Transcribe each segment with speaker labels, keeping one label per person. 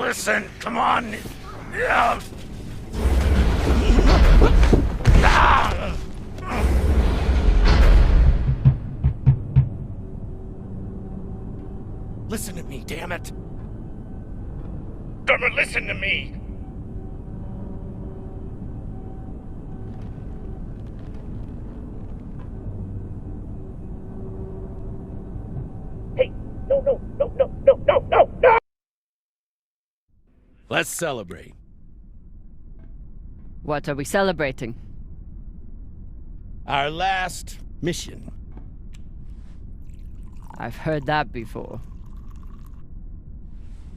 Speaker 1: listen, come on. Listen to me, damn it. Drummer, listen to me. Hey, no. Let's celebrate.
Speaker 2: What are we celebrating?
Speaker 1: Our last mission.
Speaker 2: I've heard that before.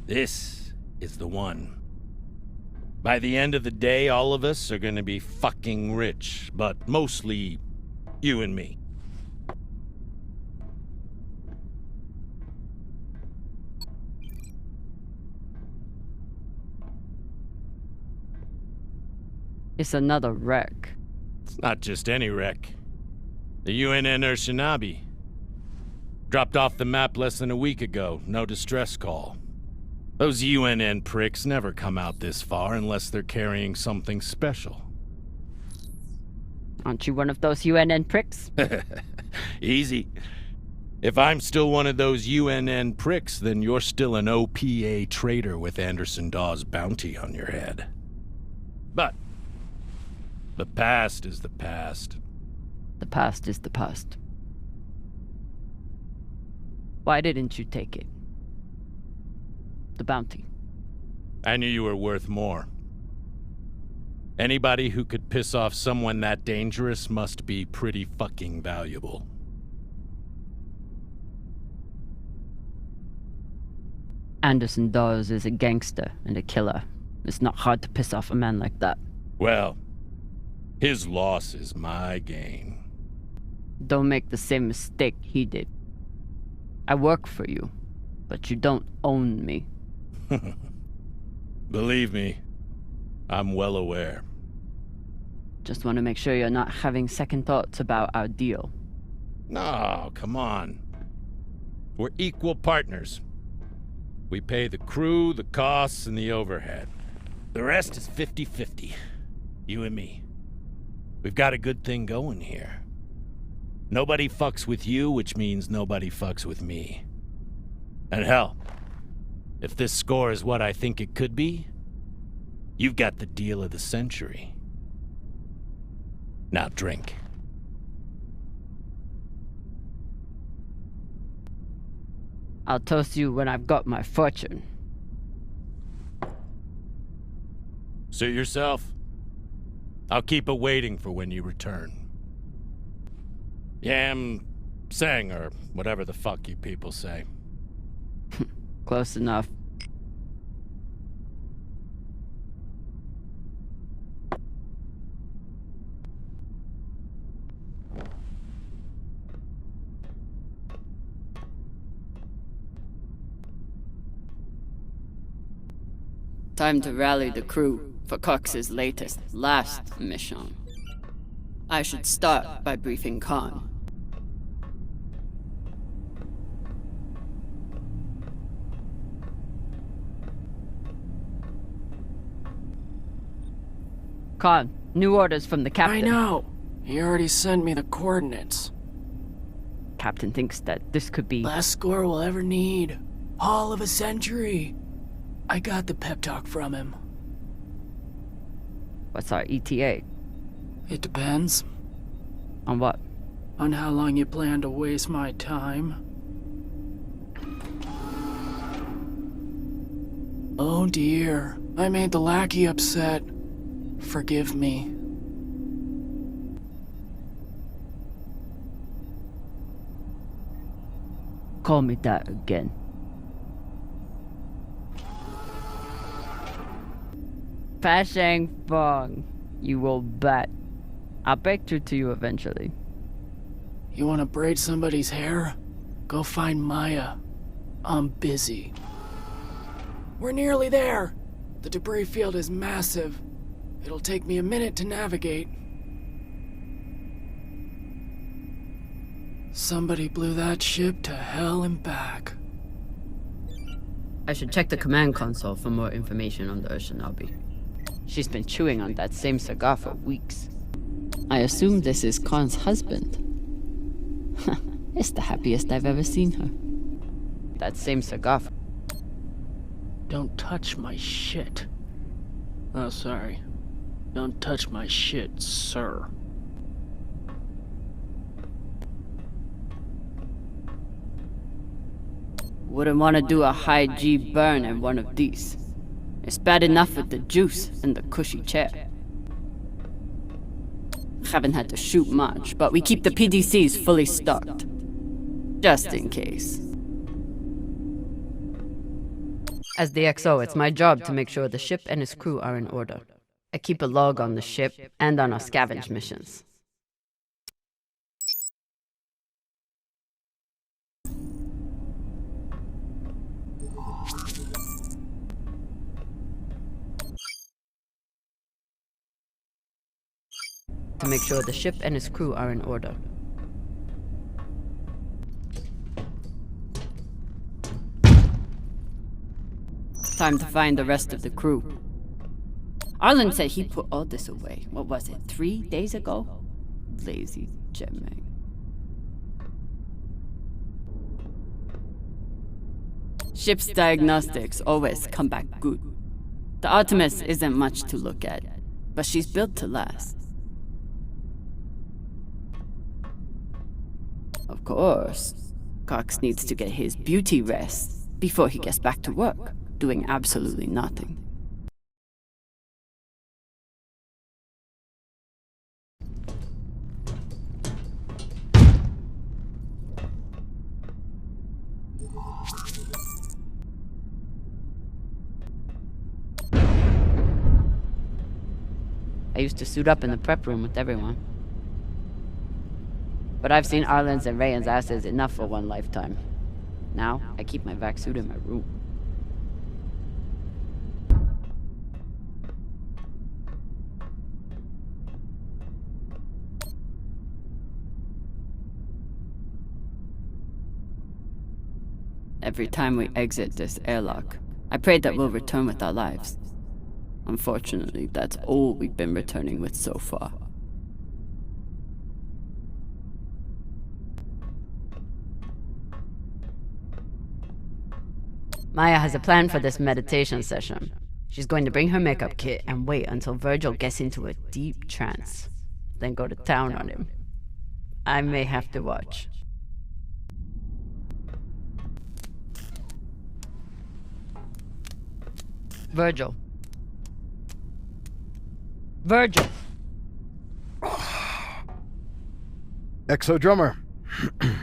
Speaker 1: This is the one. By the end of the day, all of us are gonna be fucking rich, but mostly you and me.
Speaker 2: It's another wreck.
Speaker 1: It's not just any wreck. The UNN Shinabi. Dropped off the map less than a week ago. No distress call. Those UNN pricks never come out this far unless they're carrying something special.
Speaker 2: Aren't you one of those UNN pricks?
Speaker 1: Easy. If I'm still one of those UNN pricks, then you're still an OPA traitor with Anderson Dawes' bounty on your head. But the past is the past.
Speaker 2: The past is the past. Why didn't you take it? The bounty.
Speaker 1: I knew you were worth more. Anybody who could piss off someone that dangerous must be pretty fucking valuable.
Speaker 2: Anderson Dawes is a gangster and a killer. It's not hard to piss off a man like that.
Speaker 1: Well, his loss is my gain.
Speaker 2: Don't make the same mistake he did. I work for you, but you don't own me.
Speaker 1: Believe me, I'm well aware.
Speaker 2: Just want to make sure you're not having second thoughts about our deal.
Speaker 1: No, come on. We're equal partners. We pay the crew, the costs, and the overhead. The rest is 50-50. You and me. We've got a good thing going here. Nobody fucks with you, which means nobody fucks with me. And hell, if this score is what I think it could be, you've got the deal of the century. Now drink.
Speaker 2: I'll toast you when I've got my fortune.
Speaker 1: Suit yourself. I'll keep it waiting for when you return. Yam, sang, or whatever the fuck you people say.
Speaker 2: Close enough. Time to rally the crew for Cox's last mission. I should start by briefing Khan. Khan, new orders from the captain.
Speaker 3: I know. He already sent me the coordinates.
Speaker 2: Captain thinks that this could be...
Speaker 3: Last score we'll ever need. Haul of a century. I got the pep talk from him.
Speaker 2: What's our ETA?
Speaker 3: It depends.
Speaker 2: On what?
Speaker 3: On how long you plan to waste my time. Oh dear, I made the lackey upset. Forgive me.
Speaker 2: Call me that again. Pashang Fong, you will bet. I'll break through to you eventually.
Speaker 3: You want to braid somebody's hair? Go find Maya. I'm busy. We're nearly there. The debris field is massive. It'll take me a minute to navigate. Somebody blew that ship to hell and back.
Speaker 2: I should check the command console for more information on the Urshanabi. She's been chewing on that same cigar for weeks. I assume this is Khan's husband. It's the happiest I've ever seen her. That same cigar.
Speaker 3: Don't touch my shit. Oh, sorry. Don't touch my shit, sir.
Speaker 2: Wouldn't want to do a high G burn in one of these. It's bad enough with the juice and the cushy chair. Haven't had to shoot much, but we keep the PDCs fully stocked. Just in case. As the XO, it's my job to make sure the ship and its crew are in order. I keep a log on the ship and on our scavenge missions. To make sure the ship and its crew are in order. Time to find the rest of the crew. Arlen said he put all this away. What was it, 3 days ago? Lazy Gemang. Ship's diagnostics always come back good. The Artemis isn't much to look at, but she's built to last. Of course, Cox needs to get his beauty rest before he gets back to work, doing absolutely nothing. I used to suit up in the prep room with everyone. But I've seen Arlen's and Rayan's asses enough for one lifetime. Now, I keep my vac suit in my room. Every time we exit this airlock, I pray that we'll return with our lives. Unfortunately, that's all we've been returning with so far. Maya has a plan for this meditation session. She's going to bring her makeup kit and wait until Virgil gets into a deep trance, then go to town on him. I may have to watch. Virgil. Virgil!
Speaker 4: XO drummer.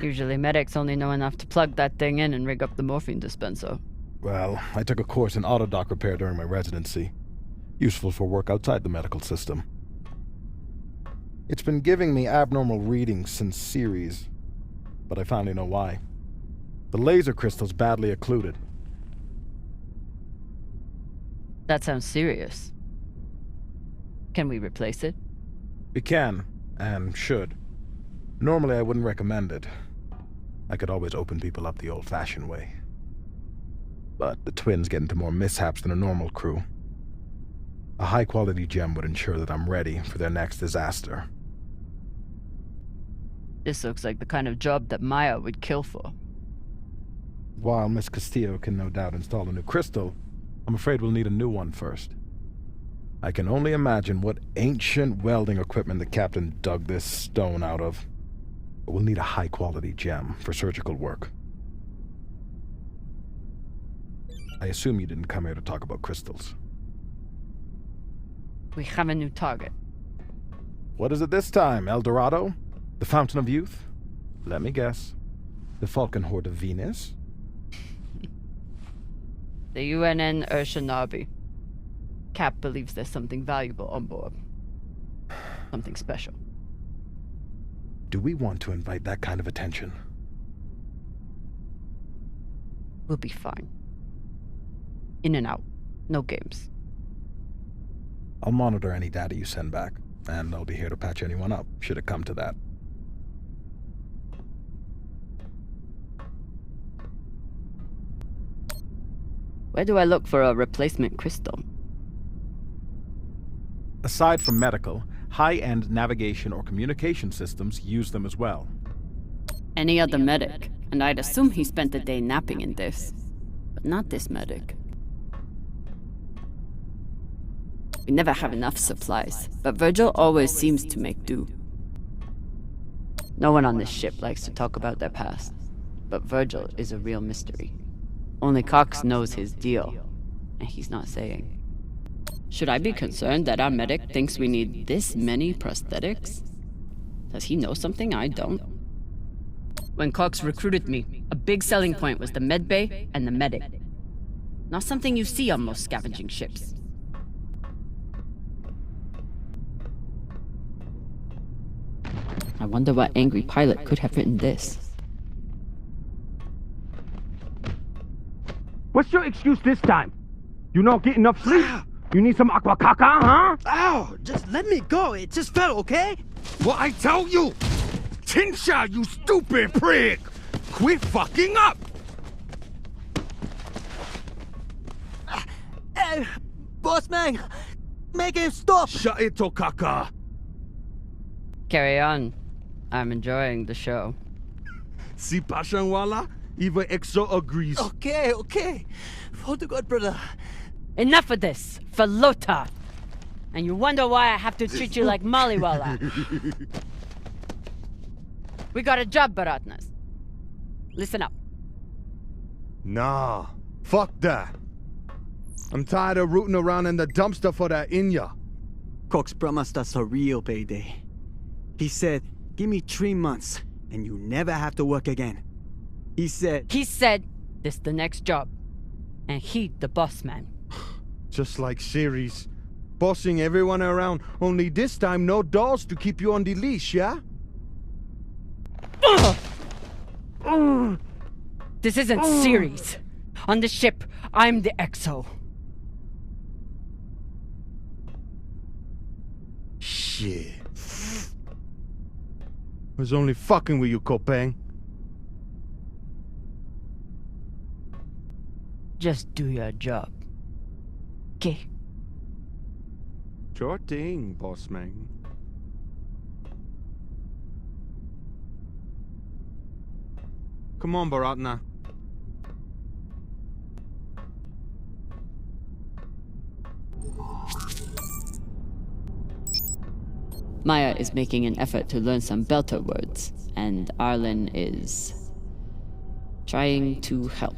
Speaker 2: Usually medics only know enough to plug that thing in and rig up the morphine dispenser.
Speaker 4: Well, I took a course in autodock repair during my residency. Useful for work outside the medical system. It's been giving me abnormal readings since series, but I finally know why. The laser crystal's badly occluded.
Speaker 2: That sounds serious. Can we replace it?
Speaker 4: It can, and should. Normally I wouldn't recommend it. I could always open people up the old-fashioned way. But the twins get into more mishaps than a normal crew. A high-quality gem would ensure that I'm ready for their next disaster.
Speaker 2: This looks like the kind of job that Maya would kill for.
Speaker 4: While Miss Castillo can no doubt install a new crystal, I'm afraid we'll need a new one first. I can only imagine what ancient welding equipment the captain dug this stone out of. But we'll need a high-quality gem for surgical work. I assume you didn't come here to talk about crystals.
Speaker 2: We have a new target.
Speaker 4: What is it this time, El Dorado? The Fountain of Youth? Let me guess. The Falcon Horde of Venus?
Speaker 2: The UNN Urshanabi. Cap believes there's something valuable on board. Something special.
Speaker 4: Do we want to invite that kind of attention?
Speaker 2: We'll be fine. In and out. No games.
Speaker 4: I'll monitor any data you send back, and I'll be here to patch anyone up, should it come to that.
Speaker 2: Where do I look for a replacement crystal?
Speaker 4: Aside from medical, high-end navigation or communication systems use them as well.
Speaker 2: Any other medic, and I'd assume he spent the day napping in this. But not this medic. We never have enough supplies, but Virgil always seems to make do. No one on this ship likes to talk about their past, but Virgil is a real mystery. Only Cox knows his deal, and he's not saying. Should I be concerned that our medic thinks we need this many prosthetics? Does he know something I don't? When Cox recruited me, a big selling point was the medbay and the medic. Not something you see on most scavenging ships. I wonder what angry pilot could have written this.
Speaker 5: What's your excuse this time? You not get enough sleep? You need some aqua caca, huh?
Speaker 6: Ow! Just let me go. It just fell, okay?
Speaker 5: What I tell you? Tinsha, you stupid prig! Quit fucking up!
Speaker 6: Boss man, make him stop!
Speaker 5: Shut it, Tokaka!
Speaker 2: Carry on. I'm enjoying the show.
Speaker 5: Si Pashanwala, even EXO agrees.
Speaker 6: Okay. For the God, brother.
Speaker 2: Enough of this, Falota! And you wonder why I have to treat you like Maliwala. We got a job, Baratnas. Listen up.
Speaker 5: Nah, fuck that. I'm tired of rooting around in the dumpster for that Inya.
Speaker 6: Cox promised us a real payday. He said, give me 3 months, and you never have to work again. He said,
Speaker 2: this the next job. And he the boss man.
Speaker 5: Just like series. Bossing everyone around, only this time no dolls to keep you on the leash, yeah?
Speaker 2: This isn't series. On the ship, I'm the XO.
Speaker 5: Shit. I was only fucking with you, Kopang.
Speaker 2: Just do your job. Okay?
Speaker 5: Sure thing, boss man. Come on, Baratna.
Speaker 2: Maya is making an effort to learn some Belter words, and Arlen is trying to help.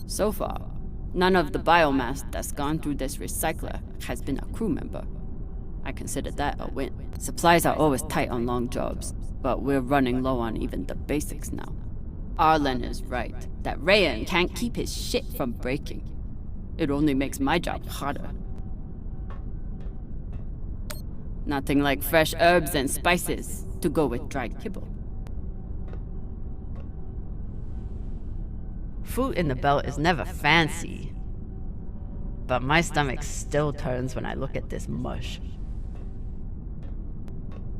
Speaker 2: So far, none of the biomass that's gone through this recycler has been a crew member. I consider that a win. Supplies are always tight on long jobs, but we're running low on even the basics now. Arlen is right, that Rayan can't keep his shit from breaking. It only makes my job harder. Nothing like fresh herbs and spices to go with dried kibble. Food in the belt is never fancy, but my stomach still turns when I look at this mush.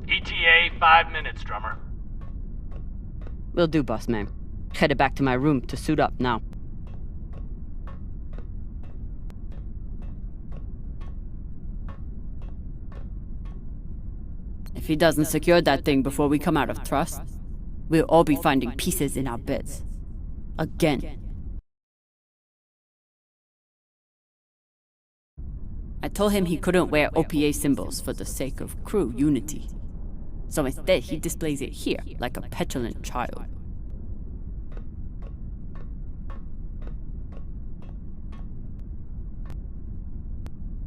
Speaker 7: ETA 5 minutes, drummer.
Speaker 2: Will do, boss man. Headed back to my room to suit up now. If he doesn't secure that thing before we come out of trust, we'll all be finding pieces in our beds. Again. I told him he couldn't wear OPA symbols for the sake of crew unity. So instead, he displays it here, like a petulant child.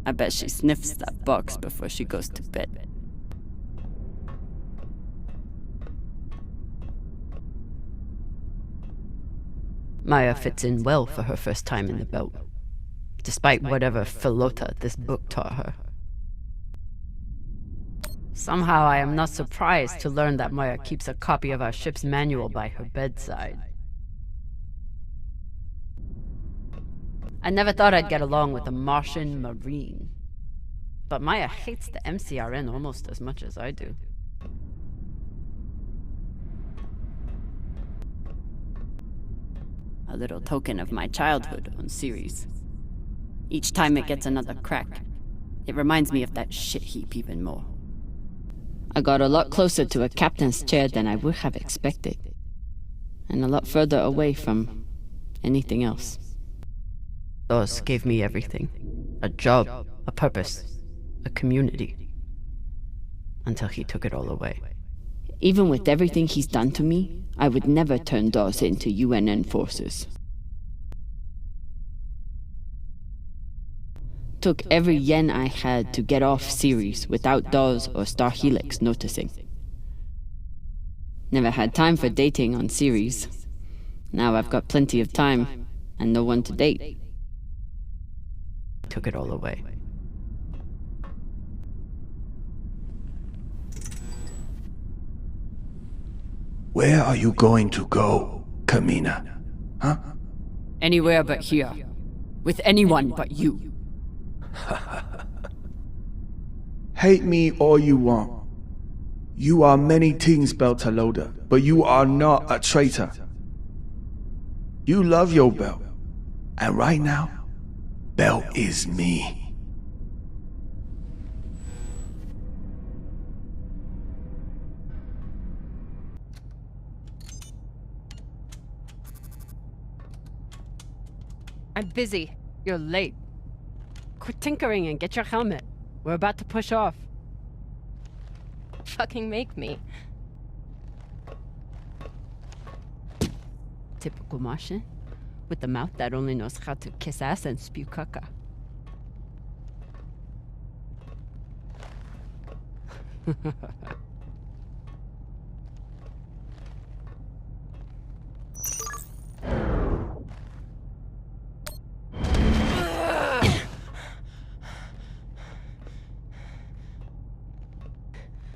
Speaker 2: I bet she sniffs that box before she goes to bed. Maya fits in well for her first time in the belt, despite whatever philota this book taught her. Somehow I am not surprised to learn that Maya keeps a copy of our ship's manual by her bedside. I never thought I'd get along with a Martian Marine, but Maya hates the MCRN almost as much as I do. A little token of my childhood on Ceres. Each time it gets another crack, it reminds me of that shit heap even more. I got a lot closer to a captain's chair than I would have expected, and a lot further away from anything else. Those gave me everything. A job, a purpose, a community. Until he took it all away. Even with everything he's done to me, I would never turn Dawes into UNN forces. Took every yen I had to get off Ceres without Dawes or Star Helix noticing. Never had time for dating on Ceres. Now I've got plenty of time and no one to date. Took it all away.
Speaker 8: Where are you going to go, Camina? Huh?
Speaker 2: Anywhere but here. With anyone but you.
Speaker 8: Hate me all you want. You are many things, Beltalowda, but you are not a traitor. You love your Bel, and right now, Bel is me.
Speaker 2: I'm busy. You're late. Quit tinkering and get your helmet. We're about to push off.
Speaker 9: Fucking make me.
Speaker 2: Typical Martian. With the mouth that only knows how to kiss ass and spew caca.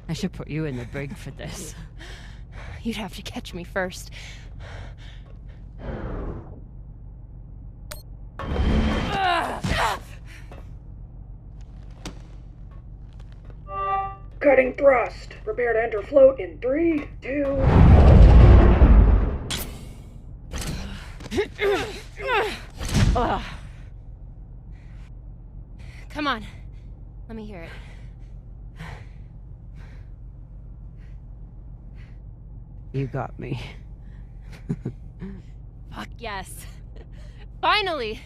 Speaker 2: I should put you in the brig for this.
Speaker 9: You'd have to catch me first.
Speaker 3: Cutting thrust. Prepare to enter float in 3, 2...
Speaker 9: Come on. Let me hear it.
Speaker 2: You got me.
Speaker 9: Fuck yes. Finally!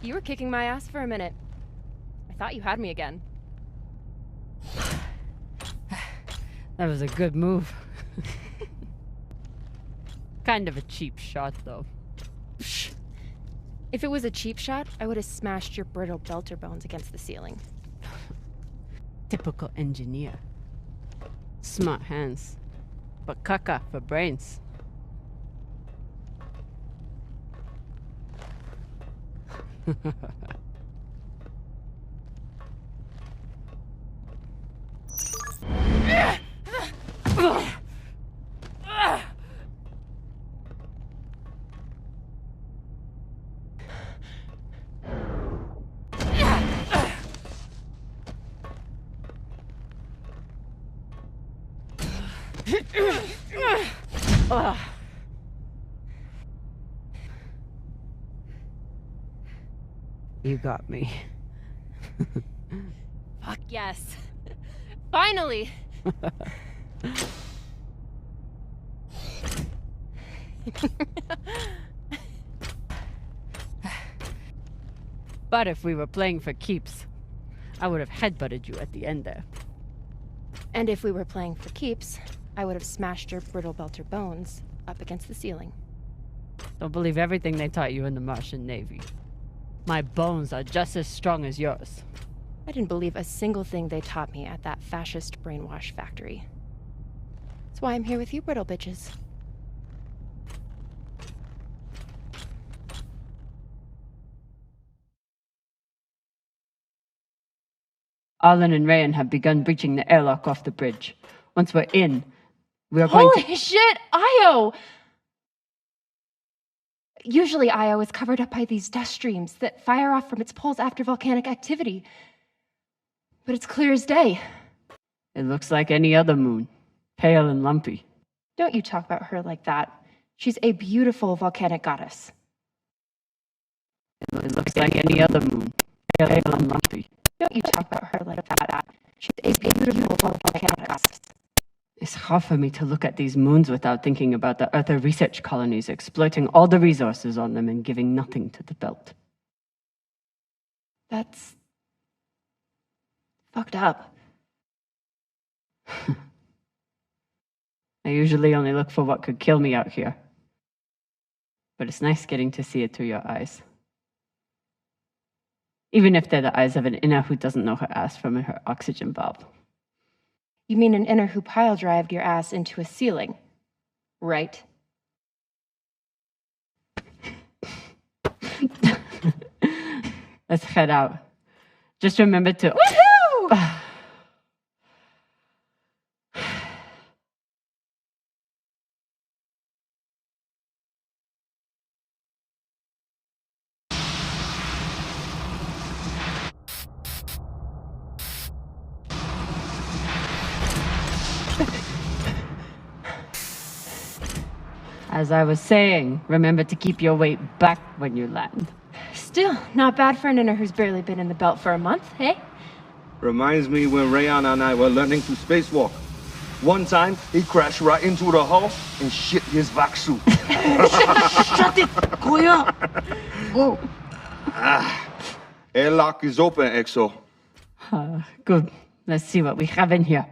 Speaker 9: You were kicking my ass for a minute. I thought you had me again.
Speaker 2: That was a good move. Kind of a cheap shot, though.
Speaker 9: If it was a cheap shot, I would have smashed your brittle belter bones against the ceiling.
Speaker 2: Typical engineer. Smart hands. But caca for brains. You got me.
Speaker 9: Fuck yes. Finally!
Speaker 2: But if we were playing for keeps, I would have headbutted you at the end there.
Speaker 9: And if we were playing for keeps, I would have smashed your brittle belter bones up against the ceiling.
Speaker 2: Don't believe everything they taught you in the Martian Navy. My bones are just as strong as yours.
Speaker 9: I didn't believe a single thing they taught me at that fascist brainwash factory. That's why I'm here with you, brittle bitches.
Speaker 2: Arlen and Rayan have begun breaching the airlock off the bridge. Once we're in, we are going to...
Speaker 9: Holy shit, Io! Usually Io is covered up by these dust streams that fire off from its poles after volcanic activity. But it's clear as day.
Speaker 2: It looks like any other moon. Pale and lumpy.
Speaker 9: Don't you talk about her like that. She's a beautiful volcanic goddess.
Speaker 2: It looks like any other moon. Pale and lumpy.
Speaker 9: Don't you talk about her like that. She's a beautiful volcanic goddess.
Speaker 2: It's hard for me to look at these moons without thinking about the Earther research colonies exploiting all the resources on them and giving nothing to the belt.
Speaker 9: That's fucked up.
Speaker 2: I usually only look for what could kill me out here. But it's nice getting to see it through your eyes. Even if they're the eyes of an inner who doesn't know her ass from her oxygen valve.
Speaker 9: You mean an inner who pile-drived your ass into a ceiling, right?
Speaker 2: Let's head out. Just remember to...
Speaker 9: Woohoo!
Speaker 2: As I was saying, remember to keep your weight back when you land.
Speaker 9: Still, not bad for an inner who's barely been in the belt for a month, hey?
Speaker 10: Reminds me when Rayan and I were learning to spacewalk. One time, he crashed right into the hull and shit his vac suit.
Speaker 6: Shut it! Koya! Whoa.
Speaker 10: Airlock is open, XO.
Speaker 2: Good. Let's see what we have in here.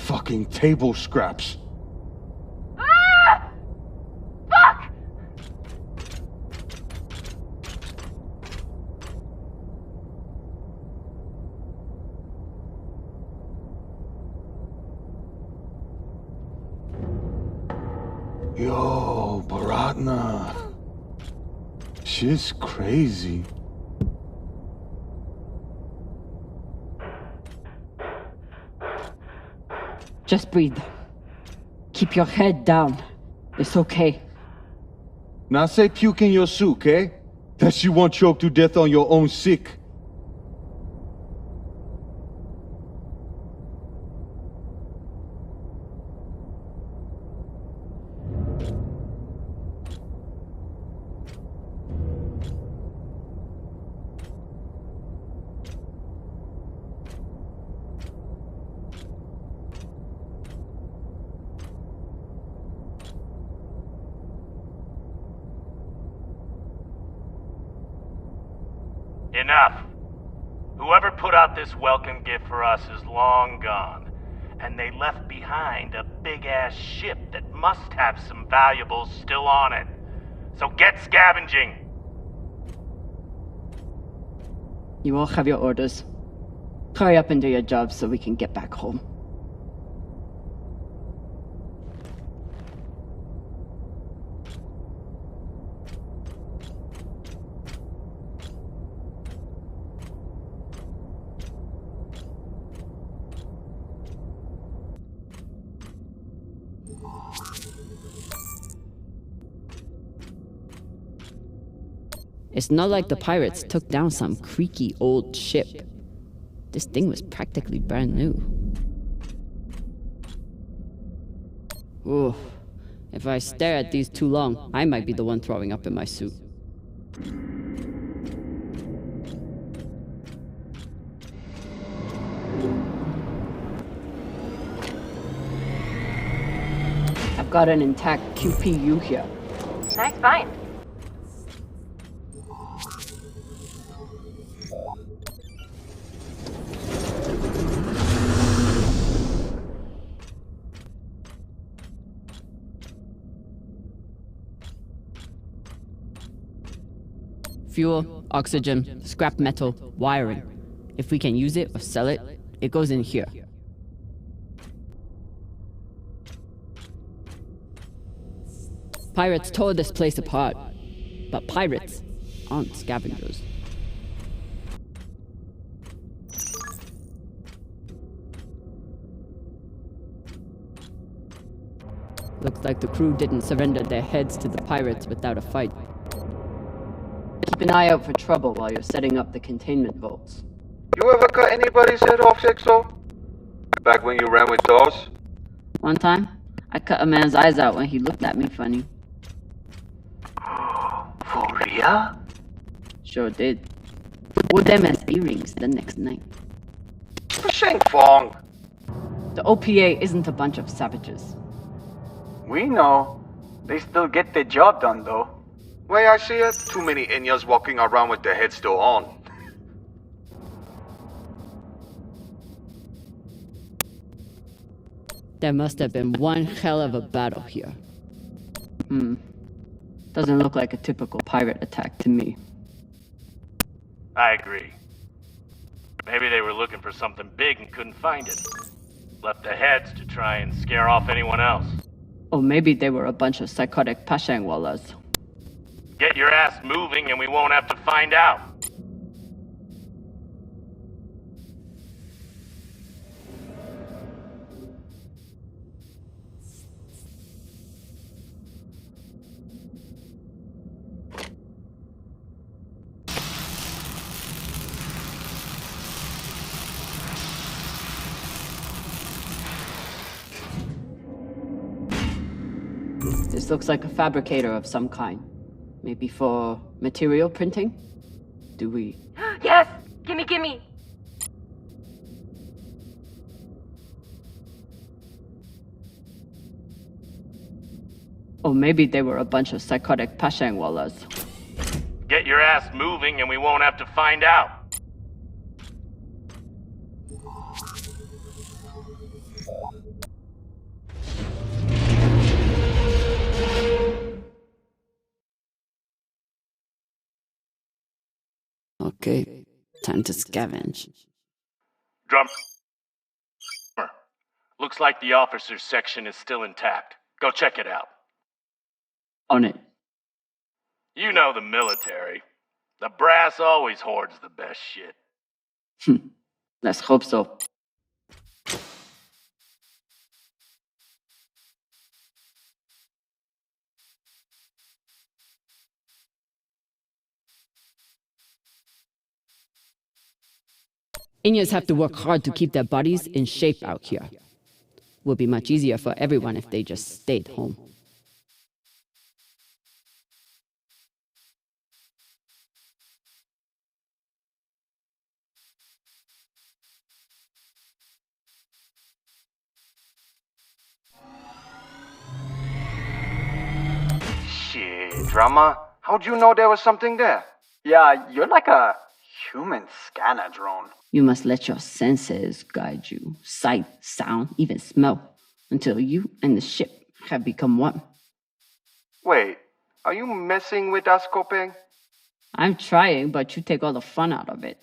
Speaker 10: Fucking table scraps.
Speaker 9: Ah! Fuck!
Speaker 10: Yo, Baratna. Shit's crazy.
Speaker 2: Just breathe. Keep your head down. It's okay.
Speaker 10: Now say puke in your suit, okay? That you won't choke to death on your own sick.
Speaker 7: Enough. Whoever put out this welcome gift for us is long gone, and they left behind a big-ass ship that must have some valuables still on it. So get scavenging!
Speaker 2: You all have your orders. Hurry up and do your job so we can get back home. It's not like the pirates took down some creaky old ship. This thing was practically brand new. Ooh, if I stare at these too long, I might be the one throwing up in my suit. I've got an intact QPU here.
Speaker 9: Nice find.
Speaker 2: Fuel, oxygen, scrap metal, wiring. If we can use it or sell it, it goes in here. Pirates tore this place apart. But pirates aren't scavengers. Looks like the crew didn't surrender their heads to the pirates without a fight. Keep an eye out for trouble while you're setting up the containment vaults.
Speaker 10: You ever cut anybody's head off, XO? Back when you ran with Dawes?
Speaker 2: One time, I cut a man's eyes out when he looked at me funny.
Speaker 10: For real?
Speaker 2: Sure did. Wore them as earrings the next night.
Speaker 10: Sheng Fong.
Speaker 2: The OPA isn't a bunch of savages.
Speaker 6: We know. They still get the job done, though.
Speaker 10: Way I see it, too many Inyas walking around with their heads still on.
Speaker 2: There must have been one hell of a battle here. Doesn't look like a typical pirate attack to me.
Speaker 7: I agree. Maybe they were looking for something big and couldn't find it. Left the heads to try and scare off anyone else.
Speaker 2: Or maybe they were a bunch of psychotic Pashangwalas.
Speaker 7: Get your ass moving and we won't have to find out.
Speaker 2: This looks like a fabricator of some kind. Maybe for material printing? Do we...
Speaker 9: Yes! Gimme!
Speaker 2: Or maybe they were a bunch of psychotic Pashangwalas.
Speaker 7: Get your ass moving and we won't have to find out.
Speaker 2: Okay, time to scavenge.
Speaker 7: Drummer. Looks like the officers section is still intact. Go check it out.
Speaker 2: On it.
Speaker 7: You know the military. The brass always hoards the best shit.
Speaker 2: Let's hope so. Inyas have to work hard to keep their bodies in shape out here. Would be much easier for everyone if they just stayed home.
Speaker 10: Shit, Drama. How'd you know there was something there?
Speaker 6: Yeah, you're like a human scanner drone.
Speaker 2: You must let your senses guide you. Sight, sound, even smell. Until you and the ship have become one.
Speaker 10: Wait, are you messing with us, Kopeng?
Speaker 2: I'm trying, but you take all the fun out of it.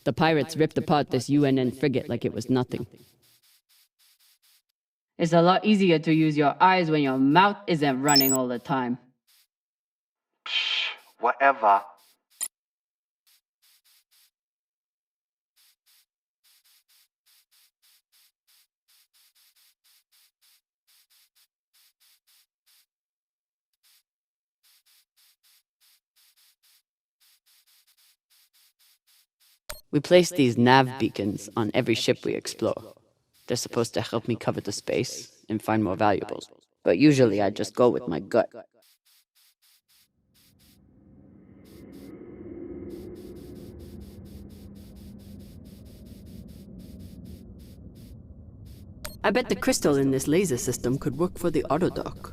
Speaker 2: The pirates ripped apart this UNN frigate like it was nothing. It's a lot easier to use your eyes when your mouth isn't running all the time.
Speaker 10: Psh, whatever.
Speaker 2: We place these nav beacons on every ship we explore. They're supposed to help me cover the space and find more valuables. But usually I just go with my gut. I bet the crystal in this laser system could work for the autodock.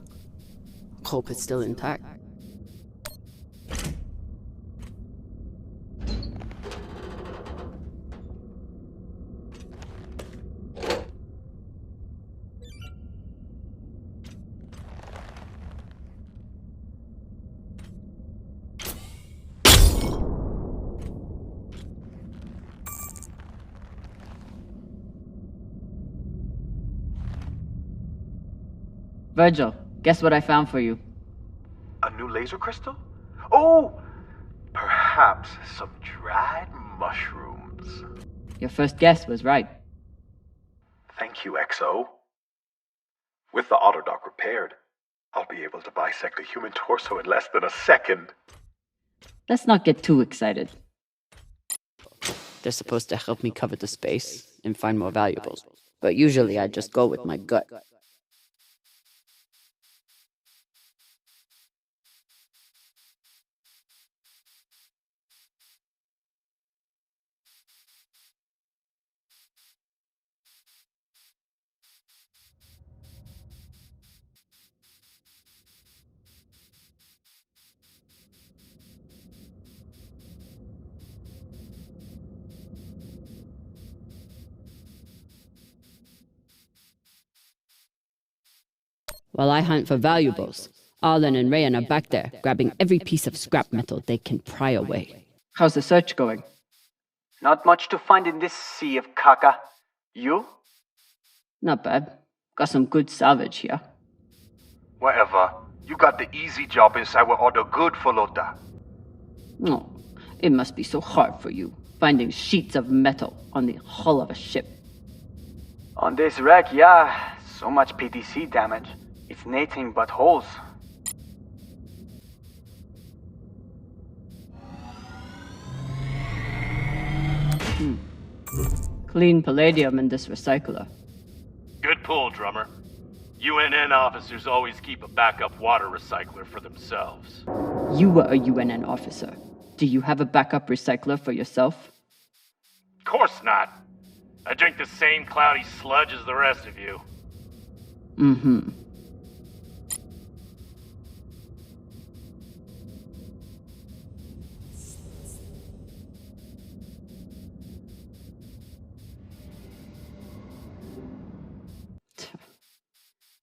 Speaker 2: Hope it's still intact. Virgil, guess what I found for you?
Speaker 11: A new laser crystal? Oh! Perhaps some dried mushrooms.
Speaker 2: Your first guess was right.
Speaker 11: Thank you, XO. With the autodock repaired, I'll be able to bisect a human torso in less than a second.
Speaker 2: Let's not get too excited. They're supposed to help me cover the space and find more valuables, but usually I just go with my gut. While I hunt for valuables, Arlen and Rayan are back there, grabbing every piece of scrap metal they can pry away. How's the search going?
Speaker 6: Not much to find in this sea of caca. You?
Speaker 2: Not bad. Got some good salvage here.
Speaker 11: Whatever. You got the easy job inside where all the good folota.
Speaker 2: Oh, it must be so hard for you, finding sheets of metal on the hull of a ship.
Speaker 6: On this wreck, yeah. So much PTC damage. It's nothing but holes.
Speaker 2: Clean palladium in this recycler.
Speaker 7: Good pull, Drummer. UNN officers always keep a backup water recycler for themselves.
Speaker 2: You were a UNN officer. Do you have a backup recycler for yourself?
Speaker 7: Course not. I drink the same cloudy sludge as the rest of you.
Speaker 2: Mm-hmm.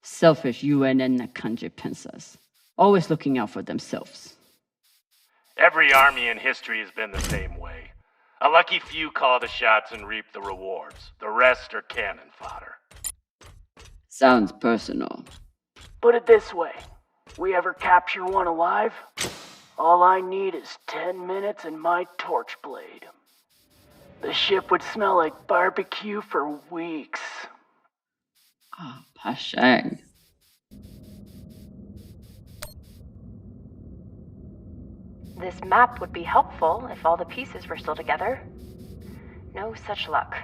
Speaker 2: Selfish UNN Nakanje pensas. Always looking out for themselves.
Speaker 7: Every army in history has been the same way. A lucky few call the shots and reap the rewards. The rest are cannon fodder.
Speaker 2: Sounds personal.
Speaker 3: Put it this way. We ever capture one alive? All I need is 10 minutes and my torch blade. The ship would smell like barbecue for weeks.
Speaker 2: Ah, Pashang.
Speaker 9: This map would be helpful if all the pieces were still together. No such luck.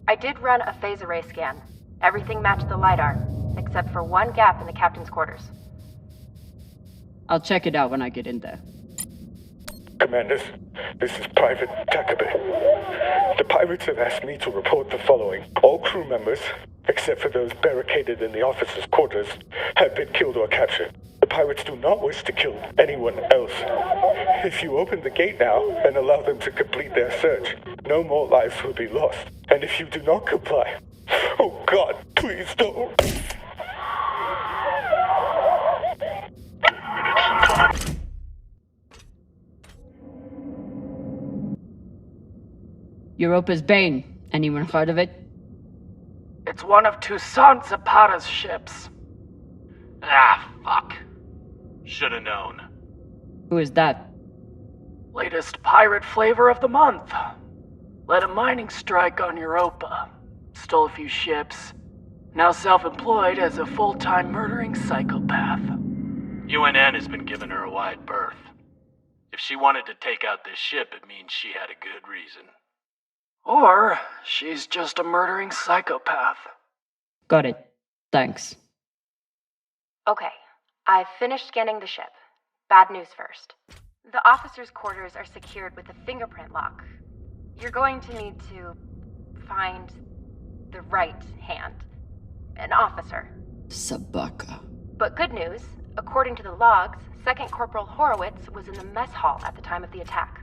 Speaker 9: I did run a phase array scan. Everything matched the LiDAR, except for one gap in the captain's quarters.
Speaker 2: I'll check it out when I get in there.
Speaker 12: Commanders, this is Private Takabe. The pirates have asked me to report the following. All crew members, except for those barricaded in the officers' quarters, have been killed or captured. The pirates do not wish to kill anyone else. If you open the gate now and allow them to complete their search, no more lives will be lost. And if you do not comply, oh God, please don't.
Speaker 2: Europa's Bane. Anyone heard of it?
Speaker 3: It's one of Toussaint Zapata's ships.
Speaker 7: Ah, fuck. Should've known.
Speaker 2: Who is that?
Speaker 3: Latest pirate flavor of the month. Led a mining strike on Europa. Stole a few ships. Now self-employed as a full-time murdering psychopath.
Speaker 7: UNN has been giving her a wide berth. If she wanted to take out this ship, it means she had a good reason.
Speaker 3: Or she's just a murdering psychopath.
Speaker 2: Got it. Thanks.
Speaker 9: Okay, I've finished scanning the ship. Bad news first. The officers' quarters are secured with a fingerprint lock. You're going to need to find the right hand. An officer.
Speaker 2: Sabaka.
Speaker 9: But good news, according to the logs, Second Corporal Horowitz was in the mess hall at the time of the attack.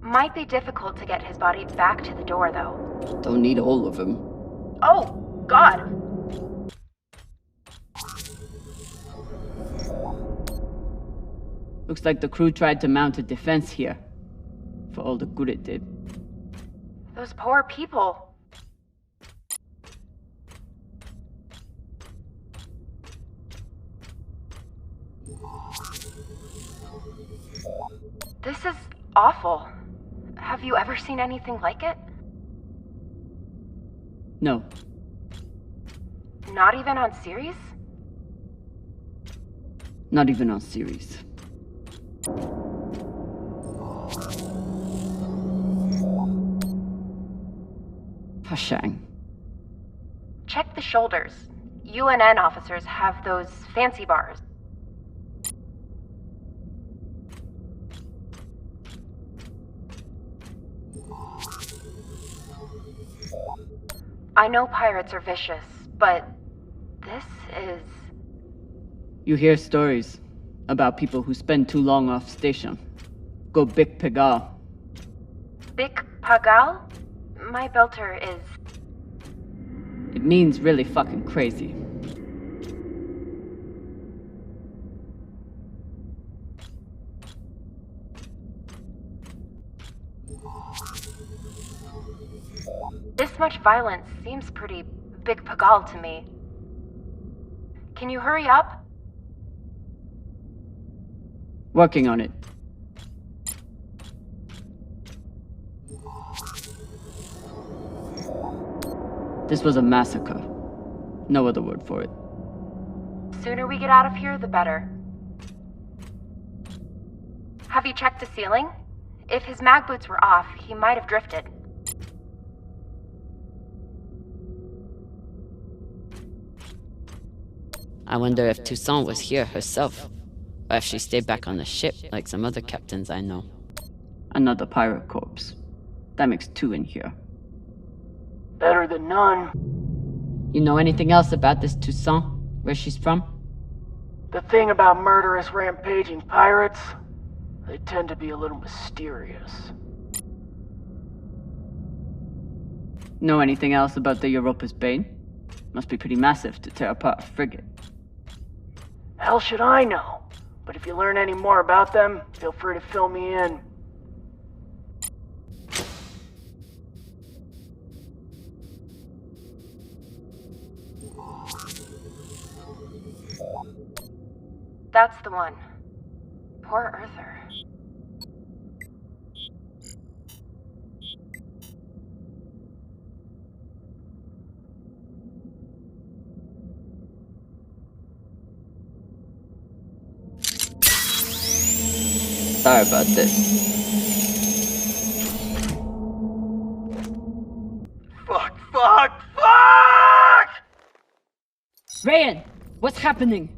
Speaker 9: Might be difficult to get his body back to the door, though.
Speaker 2: Don't need all of them.
Speaker 9: Oh, God!
Speaker 2: Looks like the crew tried to mount a defense here. For all the good it did.
Speaker 9: Those poor people. This is awful. Have you ever seen anything like it?
Speaker 2: No.
Speaker 9: Not even on series?
Speaker 2: Not even on series. Hashang.
Speaker 9: Check the shoulders. UNN officers have those fancy bars. I know pirates are vicious, but this is...
Speaker 2: You hear stories about people who spend too long off station. Go Bik Pagal.
Speaker 9: Bik Pagal? My belter is...
Speaker 2: It means really fucking crazy.
Speaker 9: This much violence seems pretty Bik Pagal to me. Can you hurry up?
Speaker 2: Working on it. This was a massacre. No other word for it.
Speaker 9: Sooner we get out of here, the better. Have you checked the ceiling? If his mag boots were off, he might have drifted.
Speaker 2: I wonder if Toussaint was here herself, or if she stayed back on the ship like some other captains I know. Another pirate corpse. That makes 2 in here.
Speaker 3: Better than none.
Speaker 2: You know anything else about this Toussaint? Where she's from?
Speaker 3: The thing about murderous, rampaging pirates, they tend to be a little mysterious.
Speaker 2: Know anything else about the Europa's Bane? Must be pretty massive to tear apart a frigate.
Speaker 3: Hell should I know? But if you learn any more about them, feel free to fill me in.
Speaker 9: That's the one. Poor Earther.
Speaker 2: Sorry about this.
Speaker 10: Fuck!
Speaker 2: Rayan, what's happening?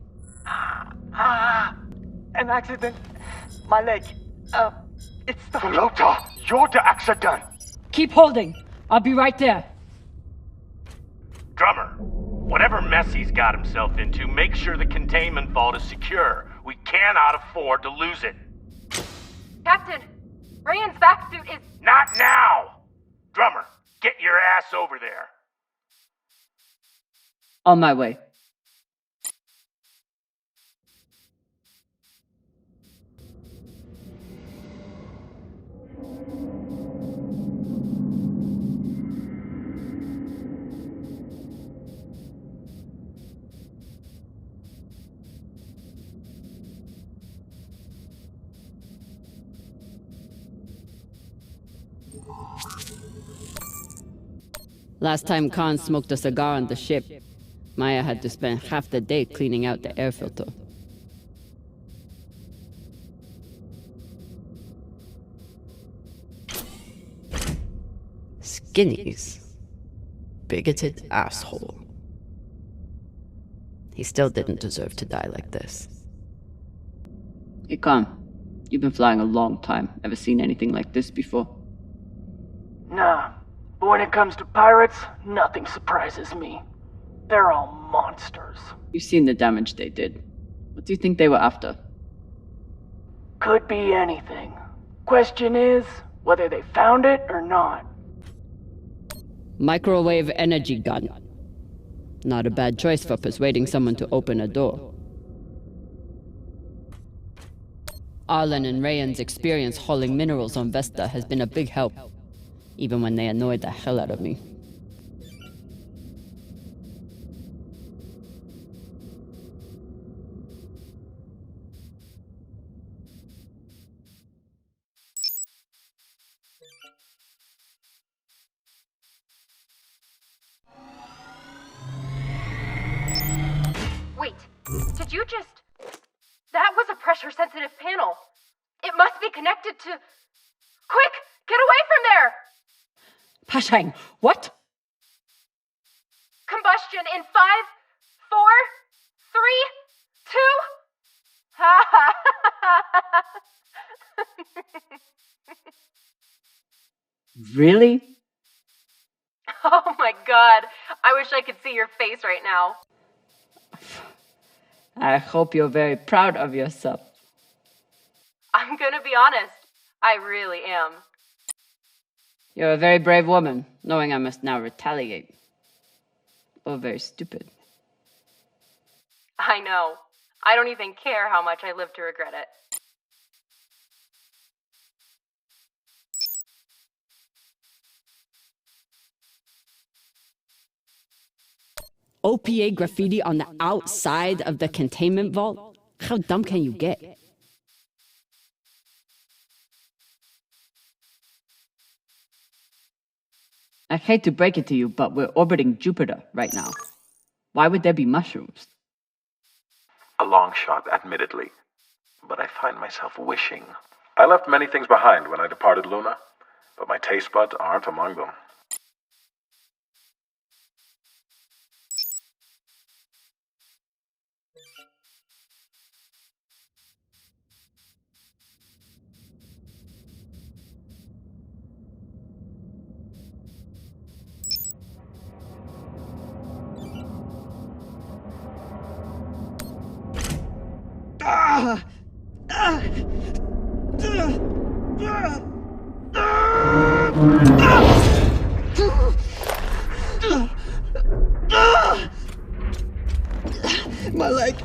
Speaker 6: An accident. My leg. It's the...
Speaker 10: Flota, you're the accident!
Speaker 2: Keep holding. I'll be right there.
Speaker 7: Drummer, whatever mess he's got himself into, make sure the containment vault is secure. We cannot afford to lose it.
Speaker 9: Captain, Rayan's vac suit is...
Speaker 7: Not now! Drummer, get your ass over there.
Speaker 2: On my way. Last time Khan smoked a cigar on the ship, Maya had to spend half the day cleaning out the air filter. Skinnies. Bigoted asshole. He still didn't deserve to die like this. Hey Khan, you've been flying a long time. Ever seen anything like this before?
Speaker 3: Nah, but when it comes to pirates, nothing surprises me. They're all monsters.
Speaker 2: You've seen the damage they did. What do you think they were after?
Speaker 3: Could be anything. Question is, whether they found it or not.
Speaker 2: Microwave energy gun. Not a bad choice for persuading someone to open a door. Arlen and Rayan's experience hauling minerals on Vesta has been a big help, even when they annoyed the hell out of me.
Speaker 9: Wait, did you just... That was a pressure-sensitive panel. It must be connected to... Quick! Get away from there!
Speaker 2: Pashang, what?
Speaker 9: Combustion in 5, 4, 3, 2... Ha ha ha!
Speaker 2: Really?
Speaker 9: Oh my god, I wish I could see your face right now.
Speaker 2: I hope you're very proud of yourself.
Speaker 9: I'm gonna be honest, I really am.
Speaker 2: You're a very brave woman, knowing I must now retaliate. Or very stupid.
Speaker 9: I know. I don't even care how much I live to regret it.
Speaker 2: OPA graffiti on the outside of the containment vault? How dumb can you get? I hate to break it to you, but we're orbiting Jupiter right now. Why would there be mushrooms?
Speaker 11: A long shot, admittedly. But I find myself wishing. I left many things behind when I departed Luna, but my taste buds aren't among them.
Speaker 6: My leg!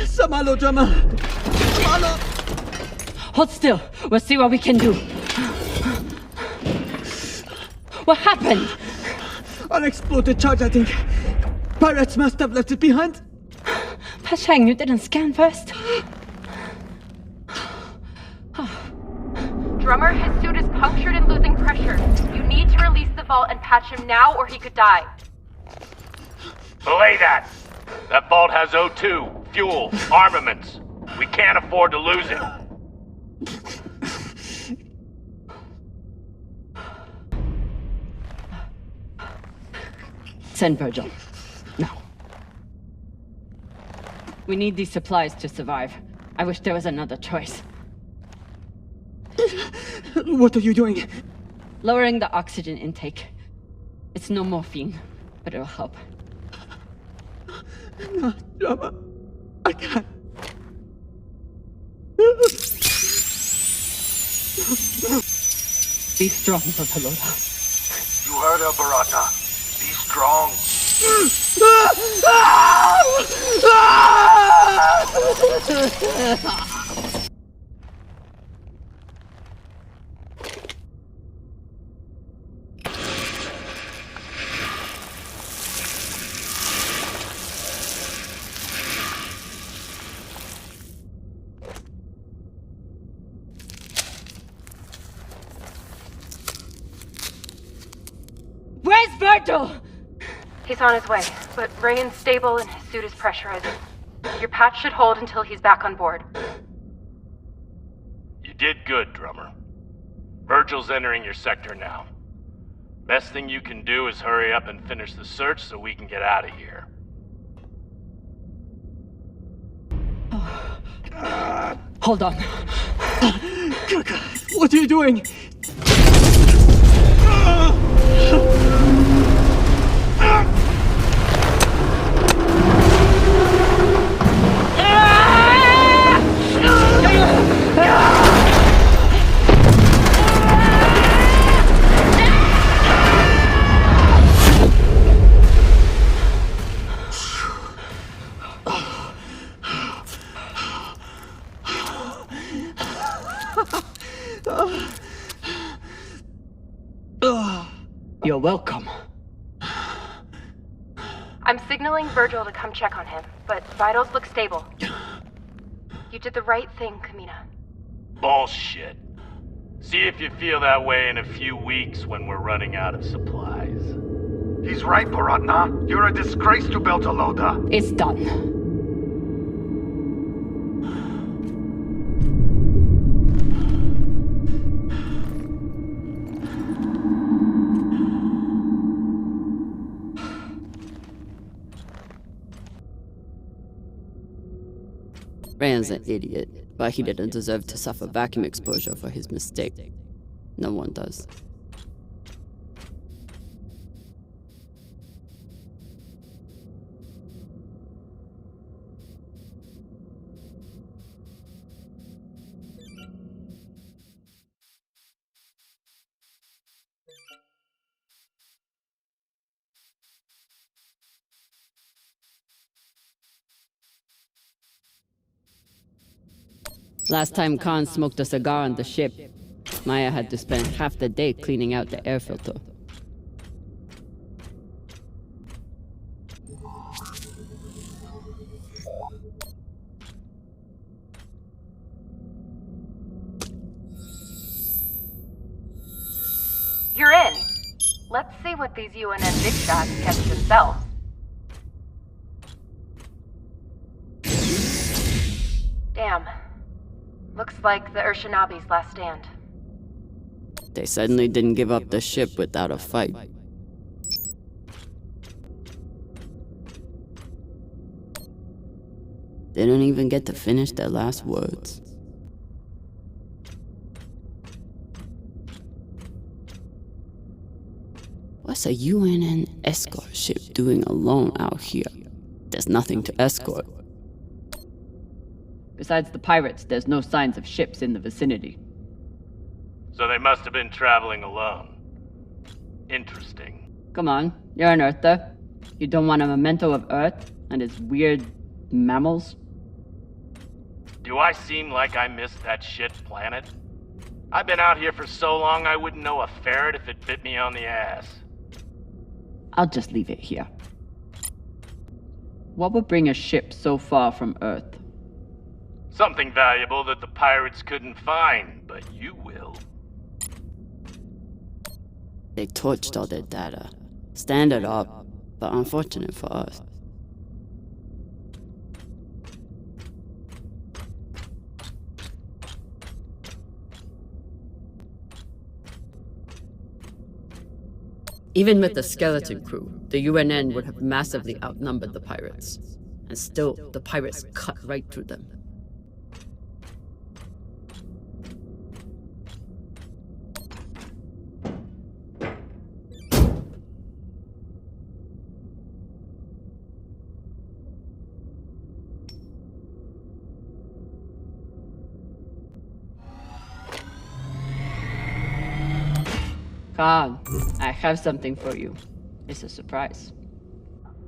Speaker 6: Samalo, drummer! Samalo!
Speaker 2: Hold still. We'll see what we can do. What happened?
Speaker 6: Unexploded charge, I think. Pirates must have left it behind.
Speaker 2: Pashang, you didn't scan first?
Speaker 9: Drummer, his suit is punctured and losing pressure. You need to release the vault and patch him now or he could die.
Speaker 7: Belay that! That vault has O2, fuel, armaments. We can't afford to lose it.
Speaker 2: Send Virgil. Now. We need these supplies to survive. I wish there was another choice.
Speaker 6: What are you doing?
Speaker 2: Lowering the oxygen intake. It's no morphine, but it'll help.
Speaker 6: No, drummer. I can't.
Speaker 2: Be strong, Bartoloda.
Speaker 10: You heard her, Barata. Be strong.
Speaker 2: Where's Virgil?
Speaker 9: He's on his way, but Ryan's stable and his suit is pressurizing. Your patch should hold until he's back on board.
Speaker 7: You did good, Drummer. Virgil's entering your sector now. Best thing you can do is hurry up and finish the search so we can get out of here.
Speaker 2: Hold on.
Speaker 6: What are you doing?
Speaker 2: You're welcome.
Speaker 9: I'm signaling Virgil to come check on him, but vitals look stable. You did the right thing, Camina.
Speaker 7: Bullshit. See if you feel that way in a few weeks when we're running out of supplies.
Speaker 13: He's right, Baratna. You're a disgrace to Beltalowda.
Speaker 2: It's done. Rand's an idiot, but he didn't deserve to suffer vacuum exposure for his mistake. No one does. Last time Khan smoked a cigar on the ship, Maya had to spend half the day cleaning out the air filter.
Speaker 9: You're in. Let's see what these UNN big shots catch themselves. Damn. Looks like the Urshanabi's last stand.
Speaker 2: They suddenly didn't give up the ship without a fight. They don't even get to finish their last words. What's a UNN escort ship doing alone out here? There's nothing to escort. Besides the pirates, there's no signs of ships in the vicinity.
Speaker 7: So they must have been traveling alone. Interesting.
Speaker 2: Come on, you're an Earther. You don't want a memento of Earth and its weird mammals?
Speaker 7: Do I seem like I missed that shit planet? I've been out here for so long I wouldn't know a ferret if it bit me on the ass.
Speaker 2: I'll just leave it here. What would bring a ship so far from Earth?
Speaker 7: Something valuable that the pirates couldn't find, but you will.
Speaker 2: They torched all their data. Standard up, but unfortunate for us. Even with the skeleton crew, the UNN would have massively outnumbered the pirates. And still, the pirates cut right through them. Khan, I have something for you. It's a surprise.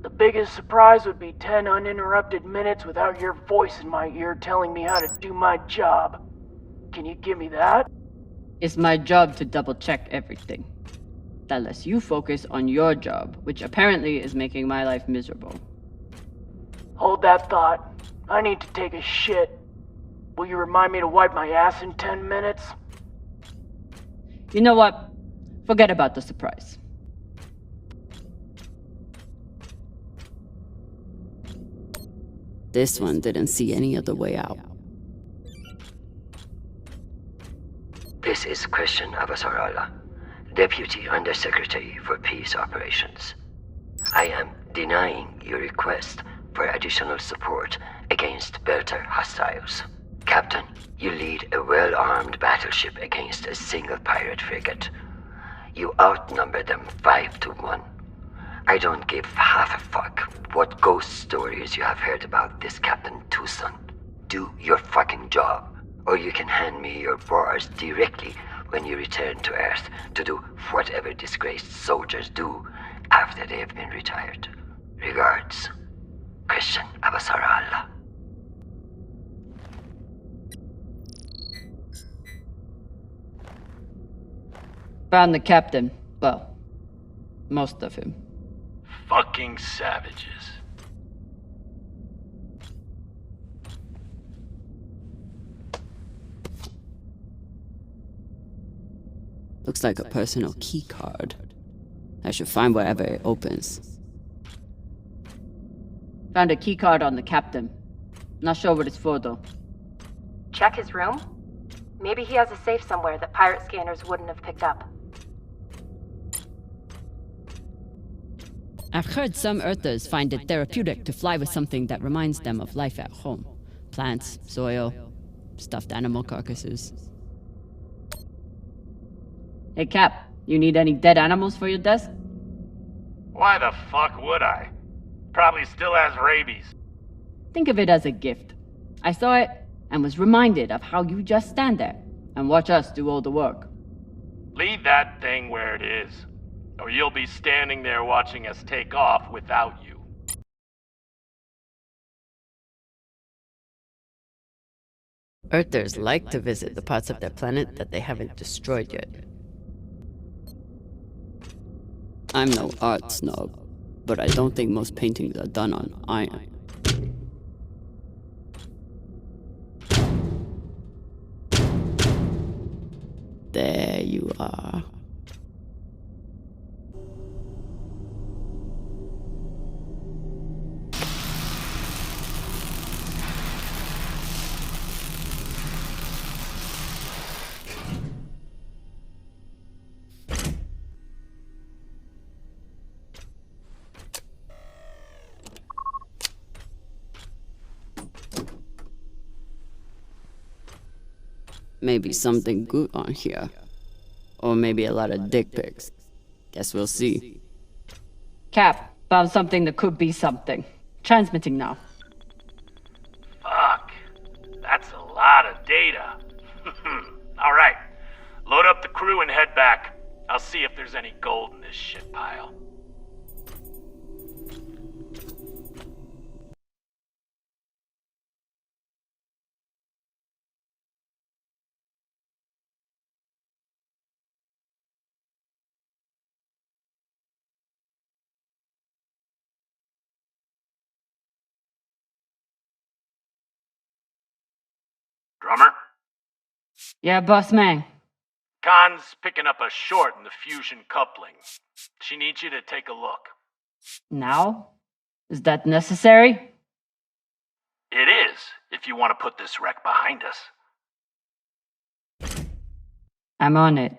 Speaker 3: The biggest surprise would be 10 uninterrupted minutes without your voice in my ear telling me how to do my job. Can you give me that?
Speaker 2: It's my job to double-check everything. That lets you focus on your job, which apparently is making my life miserable.
Speaker 3: Hold that thought. I need to take a shit. Will you remind me to wipe my ass in 10 minutes?
Speaker 2: You know what? Forget about the surprise. This one didn't see any other way out.
Speaker 14: This is Christian Avasarala, Deputy Undersecretary for Peace Operations. I am denying your request for additional support against Belter hostiles. Captain, you lead a well-armed battleship against a single pirate frigate. You outnumber them 5-1. I don't give half a fuck what ghost stories you have heard about this Captain Tucson. Do your fucking job, or you can hand me your bars directly when you return to Earth to do whatever disgraced soldiers do after they have been retired. Regards, Christian Avasarala.
Speaker 2: Found the captain. Well, most of him.
Speaker 7: Fucking savages.
Speaker 2: Looks like a personal key card. I should find wherever it opens. Found a key card on the captain. Not sure what it's for, though.
Speaker 9: Check his room? Maybe he has a safe somewhere that pirate scanners wouldn't have picked up.
Speaker 2: I've heard some Earthers find it therapeutic to fly with something that reminds them of life at home. Plants, soil, stuffed animal carcasses. Hey Cap, you need any dead animals for your desk?
Speaker 7: Why the fuck would I? Probably still has rabies.
Speaker 2: Think of it as a gift. I saw it and was reminded of how you just stand there and watch us do all the work.
Speaker 7: Leave that thing where it is, or you'll be standing there watching us take off without you.
Speaker 2: Earthers like to visit the parts of their planet that they haven't destroyed yet. I'm no art snob, but I don't think most paintings are done on iron. There you are. Maybe something good on here. Or maybe a lot of dick pics. Guess we'll see. Cap, found something that could be something. Transmitting now.
Speaker 7: Fuck. That's a lot of data. Alright. Load up the crew and head back. I'll see if there's any gold in this shit pile. Drummer?
Speaker 2: Yeah, boss man.
Speaker 7: Khan's picking up a short in the fusion coupling. She needs you to take a look.
Speaker 2: Now? Is that necessary?
Speaker 7: It is, if you want to put this wreck behind us.
Speaker 2: I'm on it.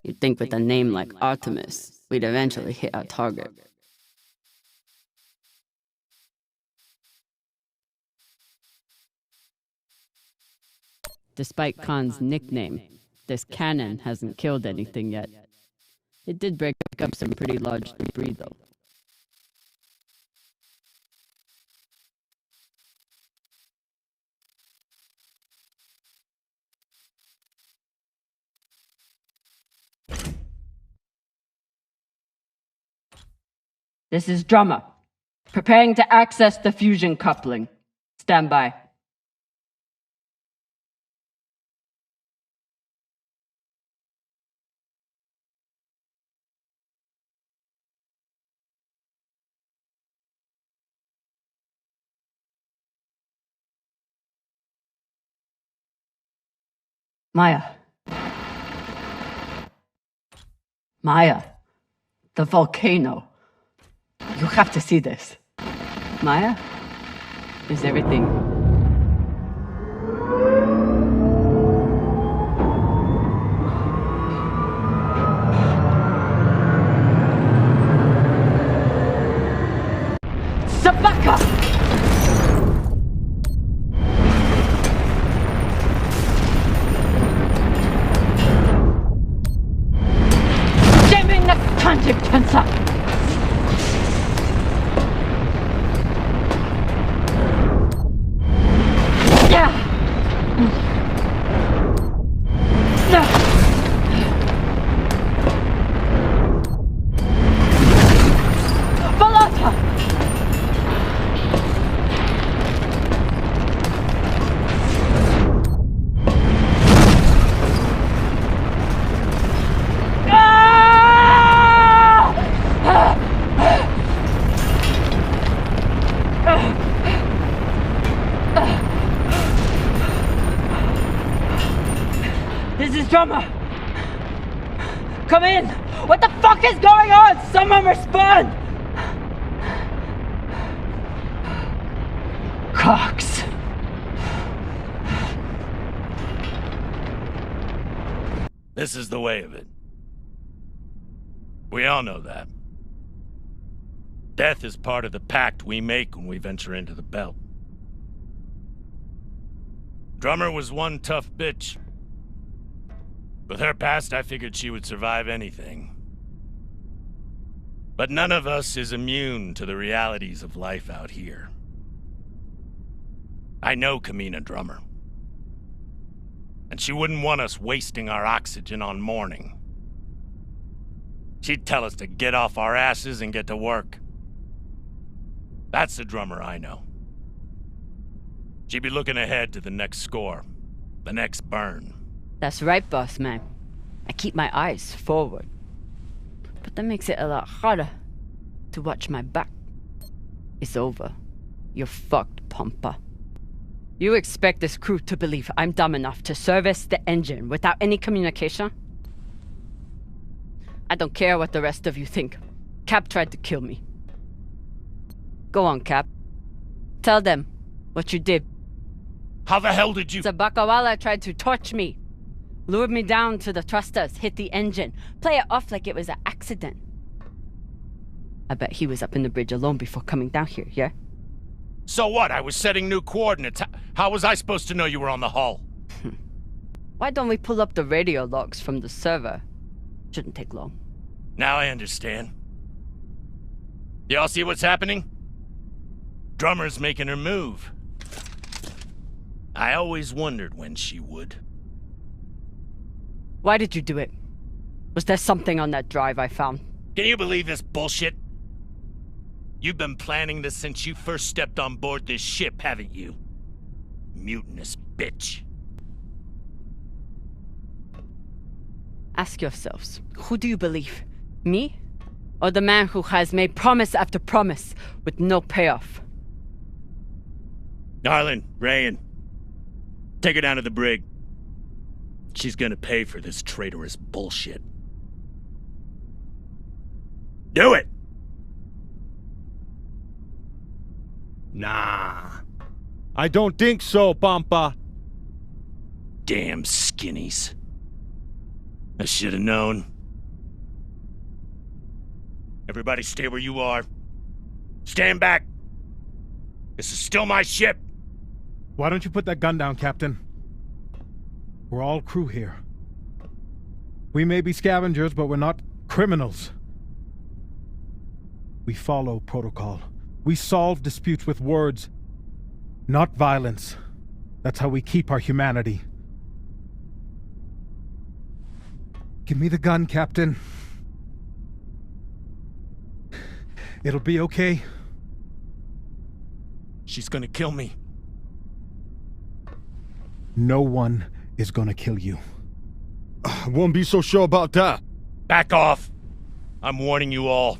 Speaker 2: You'd think with a name like Artemis, we'd eventually hit our target. Despite Khan's nickname, this cannon hasn't killed anything yet. It did break up some pretty large debris, though. This is Drummer. Preparing to access the fusion coupling. Stand by. Maya. Maya. The volcano. You have to see this. Maya? Is everything... Sabaka! Jamming the contact tensor! drummer! Come in! What the fuck is going on? Someone respond! Cox.
Speaker 1: This is the way of it. We all know that. Death is part of the pact we make when we venture into the belt. Drummer was one tough bitch. With her past, I figured she would survive anything. But none of us is immune to the realities of life out here. I know Camina Drummer. And she wouldn't want us wasting our oxygen on mourning. She'd tell us to get off our asses and get to work. That's the drummer I know. She'd be looking ahead to the next score, the next burn.
Speaker 2: That's right, boss man. I keep my eyes forward. But that makes it a lot harder to watch my back. It's over. You're fucked, Pumper. You expect this crew to believe I'm dumb enough to service the engine without any communication? I don't care what the rest of you think. Cap tried to kill me. Go on, Cap. Tell them what you did.
Speaker 1: How the hell did you—
Speaker 2: Zabakawala tried to torch me. Lured me down to the thrusters, hit the engine, play it off like it was an accident. I bet he was up in the bridge alone before coming down here, yeah?
Speaker 1: So what? I was setting new coordinates. How was I supposed to know you were on the hull?
Speaker 2: Why don't we pull up the radio logs from the server? Shouldn't take long.
Speaker 1: Now I understand. Y'all see what's happening? Drummer's making her move. I always wondered when she would.
Speaker 2: Why did you do it? Was there something on that drive I found?
Speaker 1: Can you believe this bullshit? You've been planning this since you first stepped on board this ship, haven't you? Mutinous bitch.
Speaker 2: Ask yourselves, who do you believe? Me? Or the man who has made promise after promise with no payoff?
Speaker 1: Darlin, Rayan, take her down to the brig. She's gonna pay for this traitorous bullshit. Do it!
Speaker 5: Nah. I don't think so, Pampa.
Speaker 1: Damn skinnies. I should have known. Everybody stay where you are. Stand back. This is still my ship.
Speaker 4: Why don't you put that gun down, Captain? We're all crew here. We may be scavengers, but we're not criminals. We follow protocol. We solve disputes with words, not violence. That's how we keep our humanity. Give me the gun, Captain. It'll be okay.
Speaker 1: She's gonna kill me.
Speaker 4: No one is gonna kill you.
Speaker 5: I won't be so sure about that.
Speaker 1: Back off. I'm warning you all.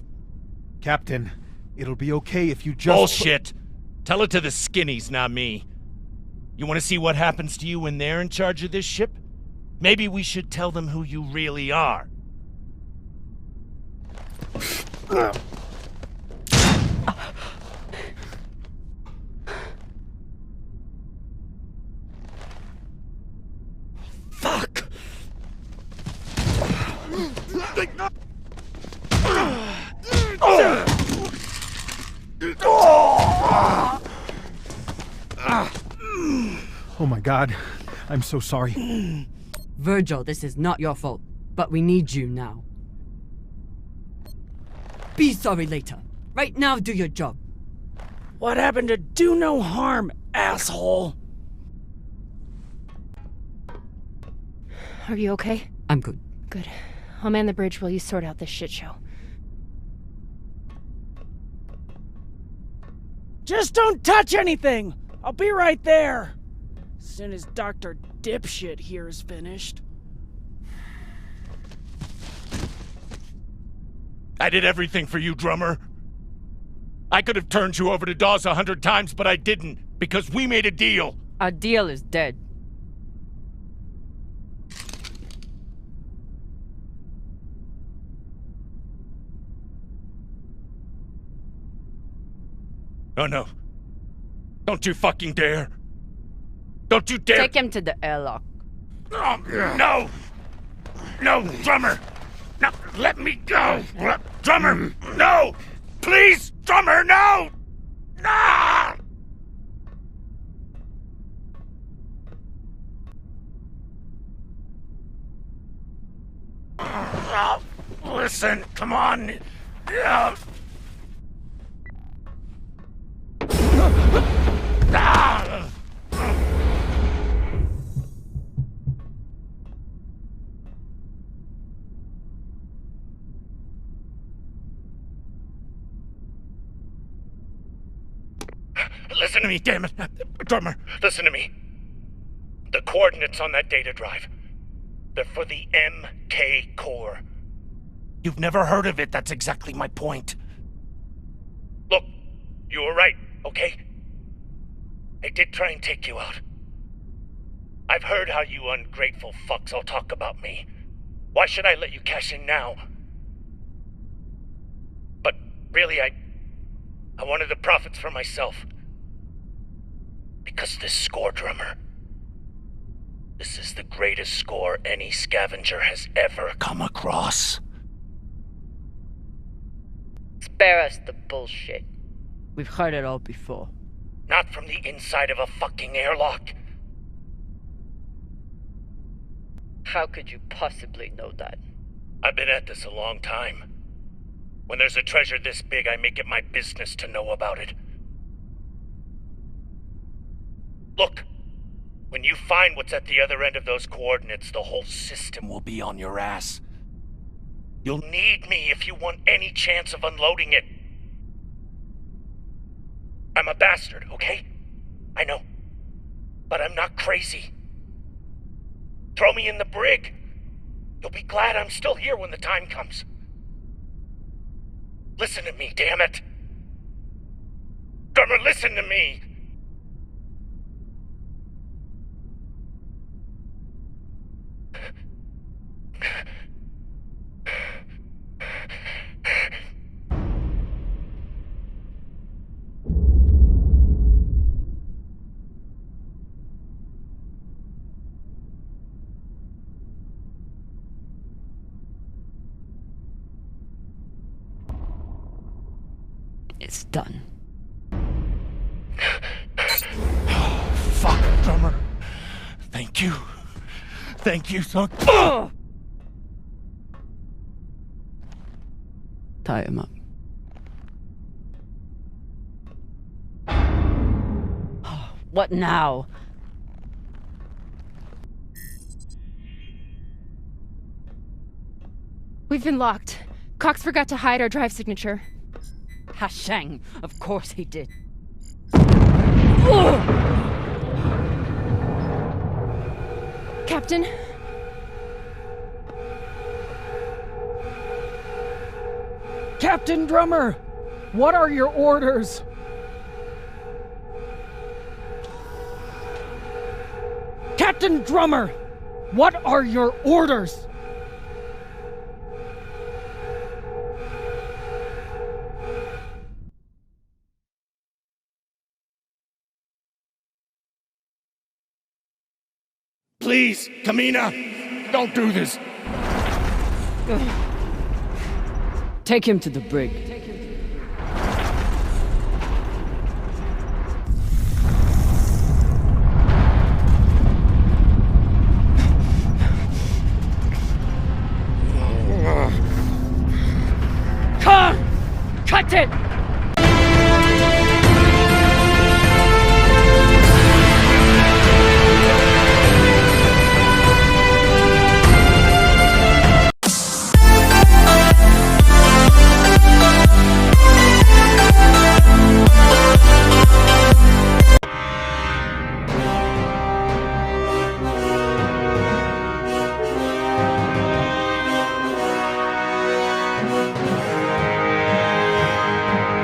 Speaker 4: Captain, it'll be okay if you just—
Speaker 1: Bullshit! Tell it to the skinnies, not me. You want to see what happens to you when they're in charge of this ship? Maybe we should tell them who you really are.
Speaker 5: Fuck!
Speaker 4: Oh my God, I'm so sorry.
Speaker 2: Virgil, this is not your fault, but we need you now. Be sorry later. Right now, do your job.
Speaker 3: What happened to do no harm, asshole?
Speaker 9: Are you okay?
Speaker 2: I'm good.
Speaker 9: Good. I'll man the bridge while you sort out this shit show.
Speaker 3: Just don't touch anything! I'll be right there! As soon as Dr. Dipshit here is finished.
Speaker 1: I did everything for you, drummer. I could have turned you over to Dawes 100 times, but I didn't, because we made a deal.
Speaker 2: Our deal is dead.
Speaker 1: Oh no. Don't you fucking dare. Don't you dare.
Speaker 2: Take him to the airlock.
Speaker 1: Oh, no! No, Drummer! No, let me go! Drummer, no! Please, Drummer, no! No! Listen, come on. Listen to me, damn it. Drummer, listen to me. The coordinates on that data drive, they're for the MK core. You've never heard of it, that's exactly my point. Look, you were right, okay? I did try and take you out. I've heard how you ungrateful fucks all talk about me. Why should I let you cash in now? But really, I wanted the profits for myself. Because this score, Drummer, this is the greatest score any scavenger has ever come across.
Speaker 2: Spare us the bullshit. We've heard it all before.
Speaker 1: Not from the inside of a fucking airlock.
Speaker 2: How could you possibly know that?
Speaker 1: I've been at this a long time. When there's a treasure this big, I make it my business to know about it. Look, when you find what's at the other end of those coordinates, the whole system will be on your ass. You'll need me if you want any chance of unloading it. I'm a bastard, okay? I know. But I'm not crazy. Throw me in the brig. You'll be glad I'm still here when the time comes. Listen to me, damn it. Drummer, listen to me.
Speaker 2: It's done.
Speaker 1: Fuck, Drummer. Thank you. Thank you so...
Speaker 2: Tie him up. What now?
Speaker 9: We've been locked. Cox forgot to hide our drive signature.
Speaker 2: Hashang, of course he did.
Speaker 9: Captain?
Speaker 3: Captain Drummer! What are your orders? Captain Drummer! What are your orders?
Speaker 1: Please, Camina, don't do this.
Speaker 2: Take him to the brig.
Speaker 3: Come! Cut it!